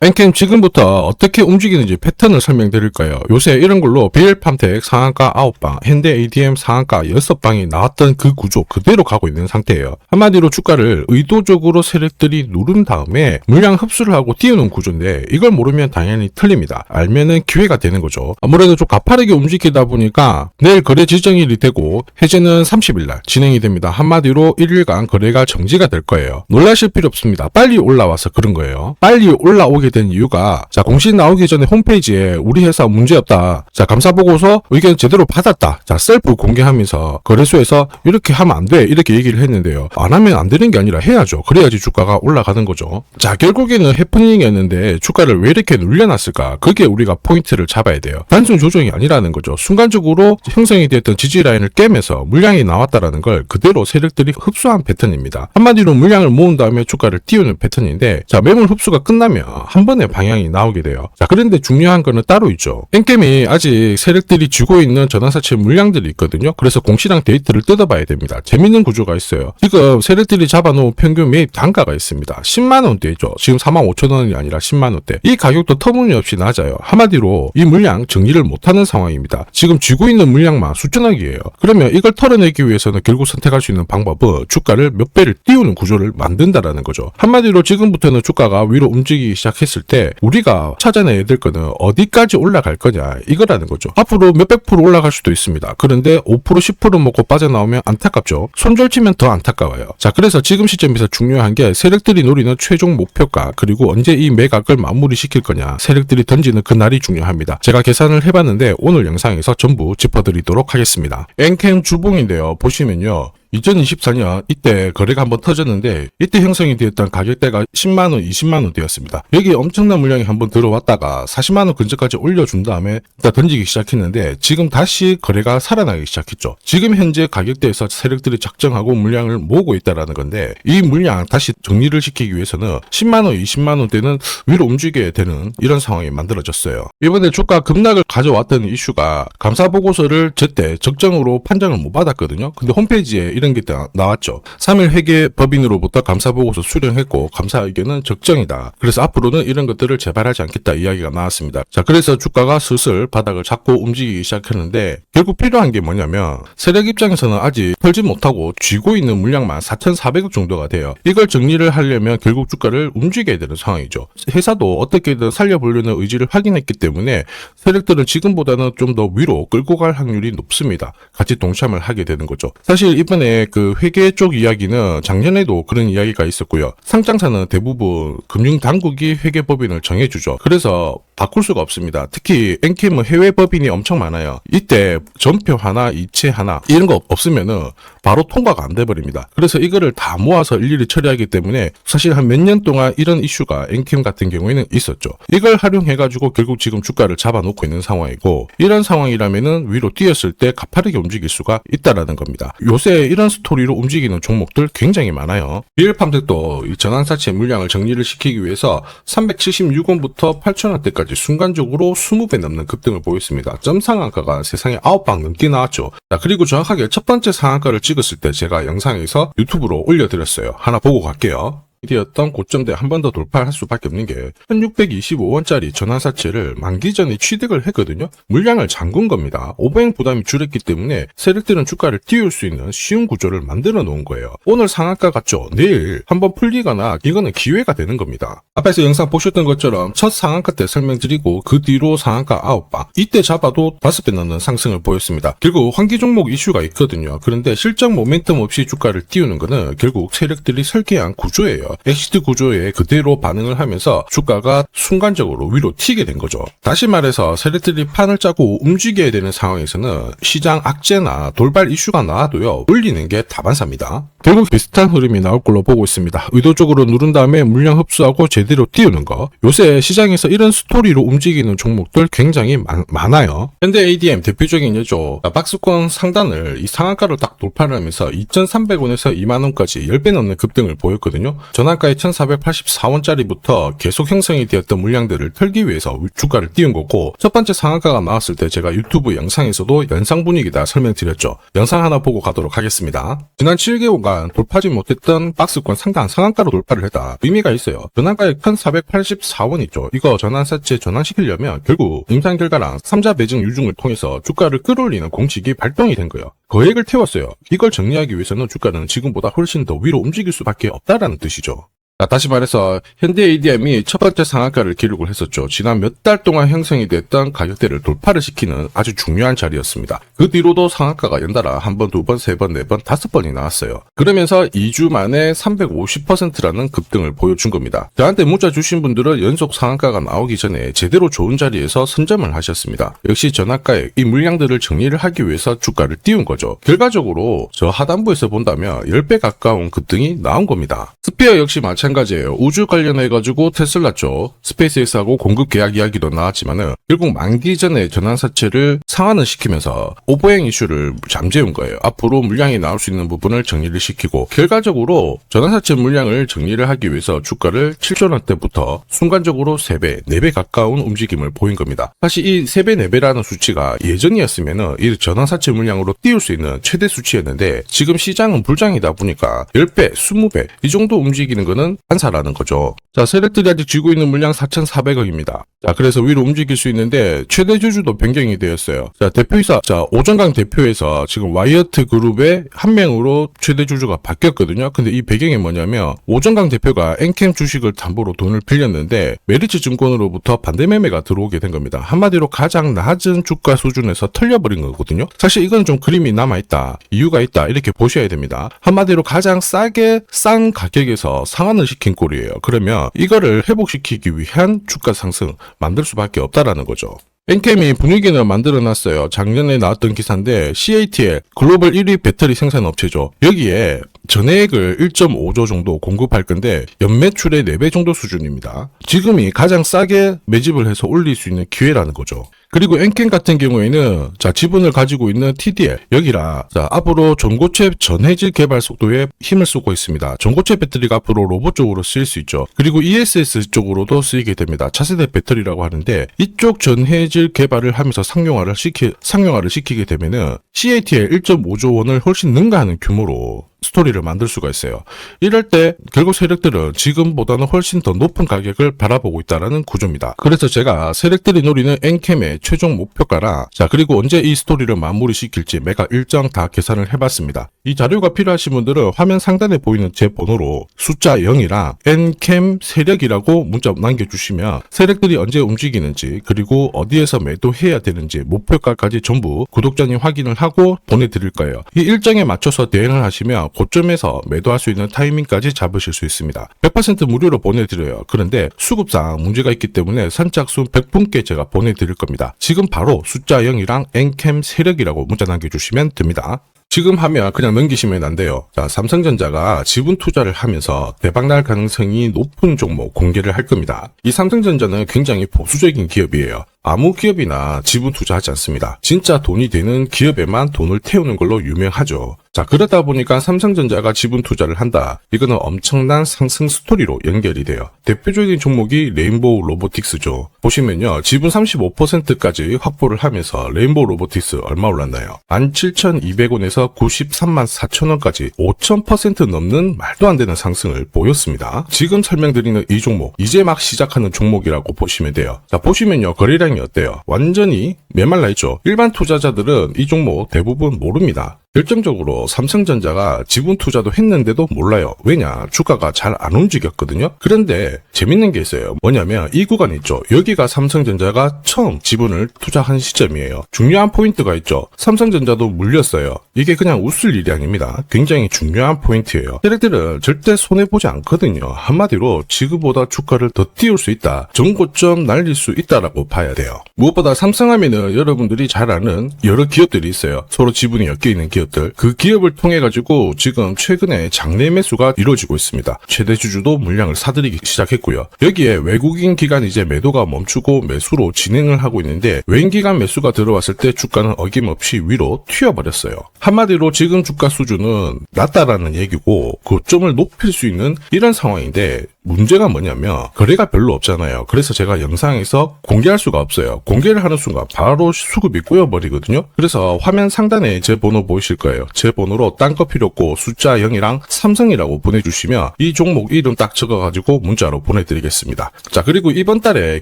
엔캠 지금부터 어떻게 움직이는지 패턴을 설명드릴까요? 요새 이런 걸로 비엘팜텍 상한가 9방, 현대 ADM 상한가 6방이 나왔던 그 구조 그대로 가고 있는 상태예요. 한마디로 주가를 의도적으로 세력들이 누른 다음에 물량 흡수를 하고 띄우는 구조인데 이걸 모르면 당연히 틀립니다. 알면은 기회가 되는 거죠. 아무래도 좀 가파르게 움직이다 보니까 내일 거래 지정일이 되고 해제는 30일날 진행이 됩니다. 한마디로 1일간 거래가 정지가 될 거예요. 놀라실 필요 없습니다. 빨리 올라와서 그런 거예요. 빨리 올라오게 된 이유가 공시 나오기 전에 홈페이지에 우리 회사 문제없다. 감사보고서 의견 제대로 받았다. 셀프 공개하면서 거래소에서 이렇게 하면 안 돼. 이렇게 얘기를 했는데요. 안 하면 안 되는 게 아니라 해야죠. 그래야지 주가가 올라가는 거죠. 결국에는 해프닝이었는데 주가를 왜 이렇게 눌려놨을까? 그게 우리가 포인트를 잡아야 돼요. 단순 조정이 아니라는 거죠. 순간적으로 형성이 됐던 지지 라인을 깨면서 물량이 나왔다라는 걸 그대로 세력들이 흡수한 패턴입니다. 한마디로 물량을 모은 다음에 주가를 띄우는 패턴인데 매물 흡수가 끝나면 한 번에 방향이 나오게 돼요. 그런데 중요한 거는 따로 있죠. 엔캠이 아직 세력들이 쥐고 있는 전환사채 물량들이 있거든요. 그래서 공시랑 데이터를 뜯어봐야 됩니다. 재밌는 구조가 있어요. 지금 세력들이 잡아놓은 평균 매입 단가가 있습니다. 10만원대죠. 지금 45,000원이 아니라 10만원대. 이 가격도 터무니없이 낮아요. 한마디로 이 물량 정리를 못하는 상황입니다. 지금 쥐고 있는 물량만 수천억이에요. 그러면 이걸 털어내기 위해서는 결국 선택할 수 있는 방법은 주가를 몇 배를 띄우는 구조를 만든다라는 거죠. 한마디로 지금부터는 주가가 위로 움직이기 시작했을 때 우리가 찾아내야 될 거는 어디까지 올라갈 거냐 이거라는 거죠. 앞으로 몇백 프로 올라갈 수도 있습니다. 그런데 5% 10% 먹고 빠져나오면 안타깝죠. 손절치면 더 안타까워요. 그래서 지금 시점에서 중요한 게 세력들이 노리는 최종 목표가 그리고 언제 이 매각을 마무리시킬 거냐 세력들이 던지는 그날이 중요합니다. 제가 계산을 해봤는데 오늘 영상에서 전부 짚어드리도록 하겠습니다. 엔캠 주봉인데요. 보시면요. 2024년 이때 거래가 한번 터졌는데 이때 형성이 되었던 가격대가 10만원, 20만원대였습니다. 여기 엄청난 물량이 한번 들어왔다가 40만원 근처까지 올려준 다음에 일단 던지기 시작했는데 지금 다시 거래가 살아나기 시작했죠. 지금 현재 가격대에서 세력들이 작정하고 물량을 모으고 있다는 건데 이 물량 다시 정리를 시키기 위해서는 10만원, 20만원대는 위로 움직여야 되는 이런 상황이 만들어졌어요. 이번에 주가 급락을 가져왔던 이슈가 감사보고서를 제때 적정으로 판정을 못 받았거든요. 근데 홈페이지에 이런 게 나왔죠. 3일 회계 법인으로부터 감사보고서 수령했고 감사 의견은 적정이다. 그래서 앞으로는 이런 것들을 재발하지 않겠다 이야기가 나왔습니다. 그래서 주가가 슬슬 바닥을 잡고 움직이기 시작했는데 결국 필요한 게 뭐냐면 세력 입장에서는 아직 털지 못하고 쥐고 있는 물량만 4,400억 정도가 돼요. 이걸 정리를 하려면 결국 주가를 움직여야 되는 상황이죠. 회사도 어떻게든 살려보려는 의지를 확인했기 때문에 세력들은 지금보다는 좀 더 위로 끌고 갈 확률이 높습니다. 같이 동참을 하게 되는 거죠. 사실 이번에 그 회계 쪽 이야기는 작년에도 그런 이야기가 있었고요. 상장사는 대부분 금융당국이 회계법인을 정해주죠. 그래서 바꿀 수가 없습니다. 특히 엔캠은 해외 법인이 엄청 많아요. 이때 전표 하나, 이체 하나 이런 거 없으면은 바로 통과가 안 돼버립니다. 그래서 이거를 다 모아서 일일이 처리하기 때문에 사실 한 몇 년 동안 이런 이슈가 엔캠 같은 경우에는 있었죠. 이걸 활용해가지고 결국 지금 주가를 잡아놓고 있는 상황이고 이런 상황이라면은 위로 뛰었을 때 가파르게 움직일 수가 있다라는 겁니다. 요새 이런 스토리로 움직이는 종목들 굉장히 많아요. 비엘팜텍도 이 전환사채 물량을 정리를 시키기 위해서 376원부터 8,000원대까지 순간적으로 20배 넘는 급등을 보였습니다. 점 상한가가 세상에 9방 넘게 나왔죠. 그리고 정확하게 첫 번째 상한가를 찍었을 때 제가 영상에서 유튜브로 올려드렸어요. 하나 보고 갈게요. 이었던 고점대 한 번 더 돌파할 수밖에 없는 게 1625원짜리 전환사채를 만기 전에 취득을 했거든요. 물량을 잠근 겁니다. 오버행 부담이 줄었기 때문에 세력들은 주가를 띄울 수 있는 쉬운 구조를 만들어 놓은 거예요. 오늘 상한가 같죠? 내일 한번 풀리거나 이거는 기회가 되는 겁니다. 앞에서 영상 보셨던 것처럼 첫 상한가 때 설명드리고 그 뒤로 상한가 9방 이때 잡아도 5배 넘는 상승을 보였습니다. 결국 환기 종목 이슈가 있거든요. 그런데 실적 모멘텀 없이 주가를 띄우는 거는 결국 세력들이 설계한 구조예요. 엑시트 구조에 그대로 반응을 하면서 주가가 순간적으로 위로 튀게 된 거죠. 다시 말해서 세력들이 판을 짜고 움직여야 되는 상황에서는 시장 악재나 돌발 이슈가 나와도요 올리는 게 다반사입니다. 결국 비슷한 흐름이 나올 걸로 보고 있습니다. 의도적으로 누른 다음에 물량 흡수하고 제대로 띄우는 거. 요새 시장에서 이런 스토리로 움직이는 종목들 굉장히 많아요. 현대 ADM 대표적인 예죠. 박스권 상단을 이 상한가를 딱 돌파를 하면서 2,300원에서 2만원까지 10배 넘는 급등을 보였거든요. 전환가의 1,484원짜리부터 계속 형성이 되었던 물량들을 털기 위해서 주가를 띄운 거고 첫 번째 상한가가 나왔을 때 제가 유튜브 영상에서도 연상 분위기다 설명드렸죠. 영상 하나 보고 가도록 하겠습니다. 지난 7개월간 동안 돌파하지 못했던 박스권 상단 상한가로 돌파를 했다. 의미가 있어요. 전환가액 1484원 있죠. 이거 전환사채 전환시키려면 결국 임상결과랑 3자 배정 유증을 통해서 주가를 끌어올리는 공식이 발동이 된 거예요. 거액을 태웠어요. 이걸 정리하기 위해서는 주가는 지금보다 훨씬 더 위로 움직일 수밖에 없다라는 뜻이죠. 다시 말해서 현대 ADM이 첫 번째 상한가를 기록을 했었죠. 지난 몇 달 동안 형성이 됐던 가격대를 돌파를 시키는 아주 중요한 자리였습니다. 그 뒤로도 상한가가 연달아 한 번, 두 번, 세 번, 네 번, 5번이 나왔어요. 그러면서 2주 만에 350%라는 급등을 보여준 겁니다. 저한테 문자 주신 분들은 연속 상한가가 나오기 전에 제대로 좋은 자리에서 선점을 하셨습니다. 역시 전환가액, 이 물량들을 정리를 하기 위해서 주가를 띄운 거죠. 결과적으로 저 하단부에서 본다면 10배 가까운 급등이 나온 겁니다. 스피어 역시 마찬가지예요. 우주 관련해가지고 테슬라 쪽 스페이스X하고 공급 계약 이야기도 나왔지만은 결국 만기 전에 전환사채를 상환을 시키면서 오버행 이슈를 잠재운 거예요. 앞으로 물량이 나올 수 있는 부분을 정리를 시키고 결과적으로 전환사채 물량을 정리를 하기 위해서 주가를 7,000원대부터 순간적으로 3배, 4배 가까운 움직임을 보인 겁니다. 사실 이 3배, 4배라는 수치가 예전이었으면은 이 전환사채 물량으로 띄울 수 있는 최대 수치였는데 지금 시장은 불장이다 보니까 10배, 20배 이 정도 움직이는 거는 한사라는 거죠. 자, 세력들이 아직 쥐고 있는 물량 4,400억입니다. 자, 그래서 위로 움직일 수 있는데 최대 주주도 변경이 되었어요. 자, 대표이사, 오정강 대표에서 지금 와이어트 그룹의 한 명으로 최대 주주가 바뀌었거든요. 근데 이 배경이 뭐냐면 오정강 대표가 엔캠 주식을 담보로 돈을 빌렸는데 메리츠 증권으로부터 반대 매매가 들어오게 된 겁니다. 한마디로 가장 낮은 주가 수준에서 털려버린 거거든요. 사실 이건 좀 그림이 남아있다, 이유가 있다 이렇게 보셔야 됩니다. 한마디로 가장 싼 가격에서 상한을 시킨 꼴이에요. 그러면 이거를 회복시키기 위한 주가 상승 만들 수밖에 없다라는 거죠. 엔캠이 분위기는 만들어놨어요. 작년에 나왔던 기사인데 CATL 글로벌 1위 배터리 생산 업체죠. 여기에 전해액을 1.5조 정도 공급할 건데 연매출의 4배 정도 수준입니다. 지금이 가장 싸게 매집을 해서 올릴 수 있는 기회라는 거죠. 그리고 엔캠 같은 경우에는 지분을 가지고 있는 TDL 여기라 앞으로 전고체 전해질 개발 속도에 힘을 쏟고 있습니다. 전고체 배터리가 앞으로 로봇 쪽으로 쓰일 수 있죠. 그리고 ESS 쪽으로도 쓰이게 됩니다. 차세대 배터리라고 하는데 이쪽 전해질 개발을 하면서 상용화를 시키게 되면은 CATL 1.5조 원을 훨씬 능가하는 규모로 스토리를 만들 수가 있어요. 이럴 때 결국 세력들은 지금보다는 훨씬 더 높은 가격을 바라보고 있다는 구조입니다. 그래서 제가 세력들이 노리는 엔캠의 최종 목표가랑 그리고 언제 이 스토리를 마무리시킬지 매각 일정 다 계산을 해봤습니다. 이 자료가 필요하신 분들은 화면 상단에 보이는 제 번호로 숫자 0이랑 엔캠 세력이라고 문자 남겨주시면 세력들이 언제 움직이는지 그리고 어디에서 매도해야 되는지 목표가까지 전부 구독자님 확인을 하고 보내드릴 거예요. 이 일정에 맞춰서 대응을 하시면 고점에서 매도할 수 있는 타이밍까지 잡으실 수 있습니다. 100% 무료로 보내드려요. 그런데 수급상 문제가 있기 때문에 선착순 100분께 제가 보내드릴 겁니다. 지금 바로 숫자 0이랑 엔캠 세력이라고 문자 남겨주시면 됩니다. 지금 하면 그냥 넘기시면 안 돼요. 삼성전자가 지분 투자를 하면서 대박날 가능성이 높은 종목 공개를 할 겁니다. 이 삼성전자는 굉장히 보수적인 기업이에요. 아무 기업이나 지분 투자하지 않습니다. 진짜 돈이 되는 기업에만 돈을 태우는 걸로 유명하죠. 그러다 보니까 삼성전자가 지분 투자를 한다. 이거는 엄청난 상승 스토리로 연결이 돼요. 대표적인 종목이 레인보우 로보틱스죠. 보시면요. 지분 35%까지 확보를 하면서 레인보우 로보틱스 얼마 올랐나요? 17,200원에서 93만 4천원까지 5,000% 넘는 말도 안 되는 상승을 보였습니다. 지금 설명드리는 이 종목, 이제 막 시작하는 종목이라고 보시면 돼요. 보시면요. 거래량이 어때요? 완전히 메말라 있죠. 일반 투자자들은 이 종목 대부분 모릅니다. 결정적으로 삼성전자가 지분 투자도 했는데도 몰라요. 왜냐? 주가가 잘 안 움직였거든요. 그런데 재밌는 게 있어요. 뭐냐면 이 구간 있죠. 여기가 삼성전자가 처음 지분을 투자한 시점이에요. 중요한 포인트가 있죠. 삼성전자도 물렸어요. 이게 그냥 웃을 일이 아닙니다. 굉장히 중요한 포인트예요. 세력들은 절대 손해보지 않거든요. 한마디로 지금보다 주가를 더 띄울 수 있다. 전고점 날릴 수 있다라고 봐야 돼요. 무엇보다 삼성하면은 여러분들이 잘 아는 여러 기업들이 있어요. 서로 지분이 엮여있는 기업들. 그 기업을 통해 가지고 지금 최근에 장내 매수가 이루어지고 있습니다. 최대 주주도 물량을 사들이기 시작했고요. 여기에 외국인 기관 이제 매도가 멈추고 매수로 진행을 하고 있는데 외인 기관 매수가 들어왔을 때 주가는 어김없이 위로 튀어버렸어요. 한마디로 지금 주가 수준은 낮다라는 얘기고 고점을 높일 수 있는 이런 상황인데 문제가 뭐냐면 거래가 별로 없잖아요. 그래서 제가 영상에서 공개할 수가 없어요. 공개를 하는 순간 바로 수급이 꼬여버리거든요. 그래서 화면 상단에 제 번호 보이실 거예요. 제 번호로 딴 거 필요 없고 숫자 0이랑 삼성이라고 보내주시면 이 종목 이름 딱 적어가지고 문자로 보내드리겠습니다. 자, 그리고 이번 달에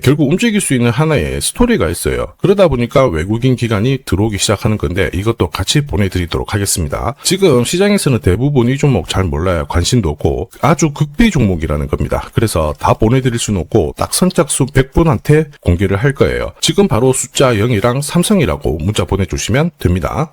결국 움직일 수 있는 하나의 스토리가 있어요. 그러다 보니까 외국인 기관이 들어오기 시작하는 건데 이것도 같이 보내드리도록 하겠습니다. 지금 시장에서는 대부분 이 종목 잘 몰라요. 관심도 없고 아주 극비 종목이라는 겁니다. 그래서 다 보내드릴 수는 없고 딱 선착순 100분한테 공개를 할 거예요. 지금 바로 숫자 0이랑 삼성이라고 문자 보내주시면 됩니다.